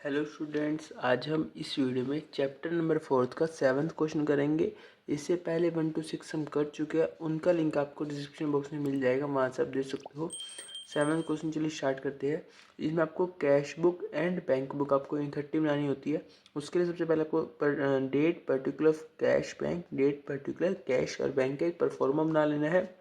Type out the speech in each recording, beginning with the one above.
Hello students, आज हम इस वीडियो में चैप्टर नंबर 4 का 7th क्वेश्चन करेंगे। इससे पहले 1 to 6 हम कर चुके हैं, उनका लिंक आपको डिस्क्रिप्शन बॉक्स में मिल जाएगा, वहाँ से आप देख सकते हो। 7th क्वेश्चन चलिए स्टार्ट करते हैं। इसमें आपको cash book and bank book आपको इन 30 बनानी होती है। उसके लिए सबसे पहले आपको date particular cash bank, date particular cash और बैंक का एक परफॉर्मा बना लेना है।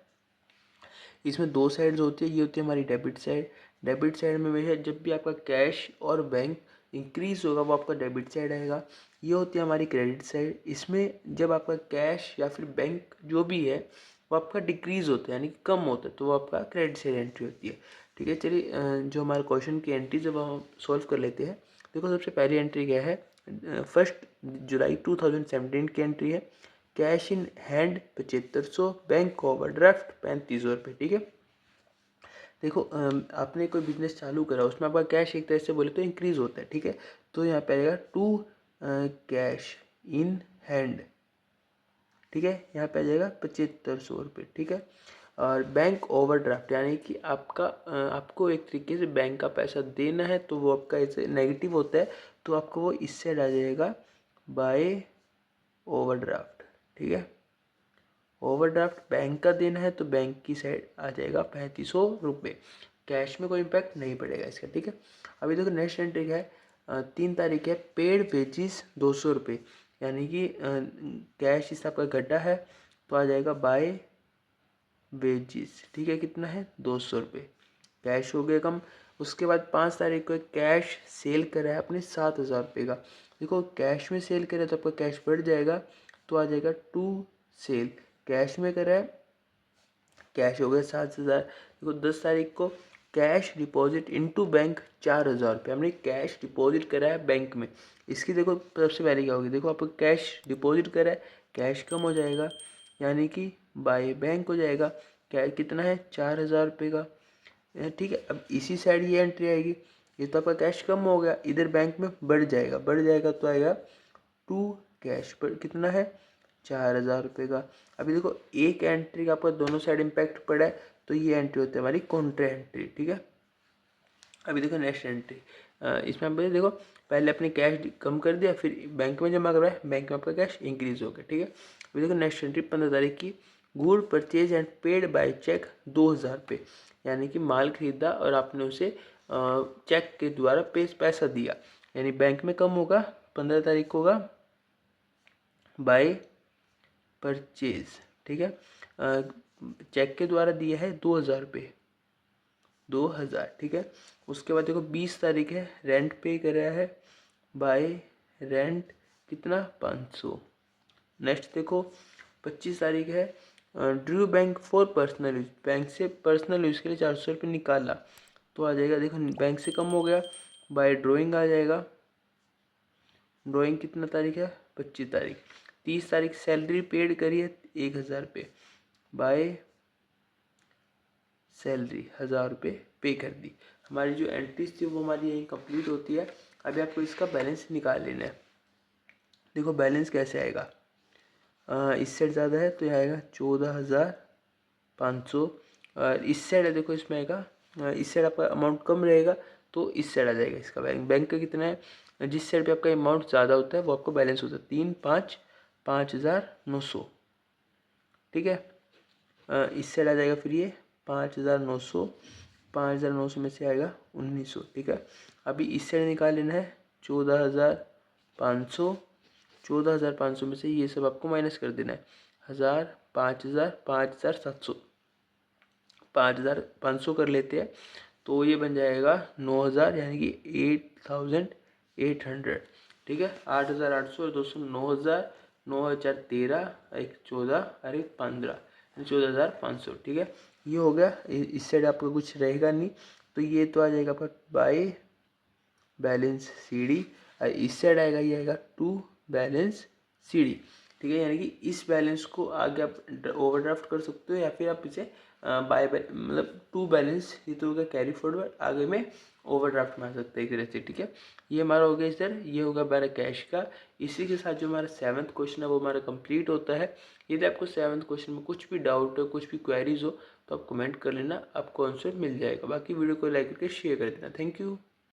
इसमें दो साइड्स होती है, ये होती है हमारी डेबिट साइड। डेबिट साइड में हमेशा जब भी आपका कैश और बैंक इंक्रीज होगा वो आपका डेबिट साइड आएगा। ये होती है हमारी क्रेडिट साइड। इसमें जब आपका कैश या फिर बैंक जो भी है वो आपका डिक्रीज होता है यानी कि कम होता है, तो वो आपका क्रेडिट साइड एंट्री होती है। ठीक है, चलिए जो हमारे क्वेश्चन की एंट्री जब हम सॉल्व कर लेते हैं। देखो सबसे पहली एंट्री क्या है, 1 जुलाई 2017 की एंट्री है। Cash in hand 7500, bank overdraft 3500 रुपये। ठीक है, देखो आपने कोई बिजनेस चालू करा, उसमें आपका कैश एक तरह से बोले तो इंक्रीज होता है। ठीक है, तो यहाँ पे आएगा टू कैश इन हैंड। ठीक है, यहाँ पे आ जाएगा 7500 रुपये। ठीक है, और बैंक ओवरड्राफ्ट यानी कि आपको एक तरीके से बैंक का पैसा देना है, तो वो आपका ऐसे नेगेटिव होता है, तो आपको वो इससे आ जाएगा बाय ओवरड्राफ्ट। ठीक है, ओवरड्राफ्ट बैंक का देना है तो बैंक की साइड आ जाएगा 3500 रुपये। कैश में कोई इम्पैक्ट नहीं पड़ेगा इसका। ठीक है, अभी देखो नेक्स्ट एंट्री है, 3 तारीख है, पेड वेजिस 200 रुपये, यानी कि कैश इस आपका गड्ढा है तो आ जाएगा बाय वेजिस। ठीक है, कितना है 200 रुपये, कैश हो गया कम। उसके बाद 5 तारीख को कैश सेल करा है अपने 7000 रुपये का। देखो कैश में सेल करा तो आपका कैश बढ़ जाएगा, तो आ जाएगा टू सेल। कैश में करा है, कैश हो गया 7000। देखो 10 तारीख को कैश डिपॉजिट इनटू बैंक 4000 रुपये, हमने कैश डिपॉजिट करा है बैंक में। इसकी देखो सबसे पहले क्या होगी, देखो आपको कैश डिपॉजिट करा है, कैश कम हो जाएगा यानी कि बाय बैंक हो जाएगा। क्या कितना है 4000 रुपये का। ठीक है, अब इसी साइड ये एंट्री आएगी, ये तो आपका कैश कम हो गया, इधर बैंक में बढ़ जाएगा, तो आएगा टू कैश पर कितना है 4000 रुपये का। अभी देखो एक एंट्री का आपका दोनों साइड इम्पैक्ट पड़ा है, तो ये एंट्री होती है हमारी कॉन्ट्रा एंट्री। ठीक है, अभी देखो नेक्स्ट एंट्री, इसमें आप देखो पहले अपने कैश कम कर दिया, फिर बैंक में जमा करवाया, बैंक में आपका कैश इंक्रीज हो गया। ठीक है, अभी देखो नेक्स्ट एंट्री 15 तारीख की, good purchase and paid by cheque 2000 रुपये, यानी कि माल खरीदा और आपने उसे चेक के द्वारा पैसा दिया, यानी बैंक में कम होगा। 15 तारीख को होगा बाय परचेज। ठीक है, चेक के द्वारा दिया है 2000 रुपये, 2000। ठीक है, उसके बाद देखो 20 तारीख है, रेंट पे करा है बाय रेंट कितना 500। नेक्स्ट देखो 25 तारीख है, Drew bank for personal use, bank से पर्सनल यूज़ के लिए 400 रुपये निकाला, तो आ जाएगा देखो बैंक से कम हो गया, बाय ड्राइंग आ जाएगा। ड्राइंग कितना तारीख है 25 तारीख। 30 तारीख सैलरी पेड करी है 1000 रुपये, बाय सैलरी 1000 रुपये पे कर दी। हमारी जो एंट्रीज थी वो हमारी यहीं कंप्लीट होती है। अभी आपको इसका बैलेंस निकाल लेना है। देखो बैलेंस कैसे आएगा, इस साइड ज़्यादा है तो यह आएगा 14500, और इस साइड है देखो इसमें आएगा, इस साइड आपका अमाउंट कम रहेगा तो इस साइड आ जाएगा इसका बैंक। बैंक का कितना है, जिस साइड पे आपका अमाउंट ज़्यादा होता है वो आपको बैलेंस होता है 3,5,5900। ठीक है, इस साइड आ जाएगा फिर ये 5,900, 5,900 में से आएगा 1900। ठीक है, अभी इस साइड निकाल लेना है 14,500, 14,500 में से ये सब आपको माइनस कर देना है, 1000, 5,000, 5,700, 5,500 कर लेते हैं तो ये बन जाएगा 9,000, यानी कि 8,800। ठीक है, 8,800 और 200 9,000, 9,000 13, एक 14 और एक 15, 14,500। ठीक है, ये हो गया। इस साइड आपका कुछ रहेगा नहीं, तो ये तो आ जाएगा आपका बाय बैलेंस सी डी, और इस साइड आएगा ये आएगा टू बैलेंस सी डी। ठीक है, यानी कि इस बैलेंस को आगे आप ओवरड्राफ्ट कर सकते हो, या फिर आप इसे बाय मतलब टू बैलेंस ये तो होगा कैरी फॉरवर्ड, आगे में ओवरड्राफ्ट में आ सकते हैं एक तरह से। ठीक है, ये हमारा हो गया सर, ये होगा हमारा कैश का। इसी के साथ जो हमारा 7th क्वेश्चन है वो हमारा कंप्लीट होता है। यदि आपको 7th क्वेश्चन में कुछ भी डाउट हो, कुछ भी क्वेरीज हो, तो आप कमेंट कर लेना, आपको आंसर मिल जाएगा। बाकी वीडियो को लाइक करके शेयर कर देना। Thank you.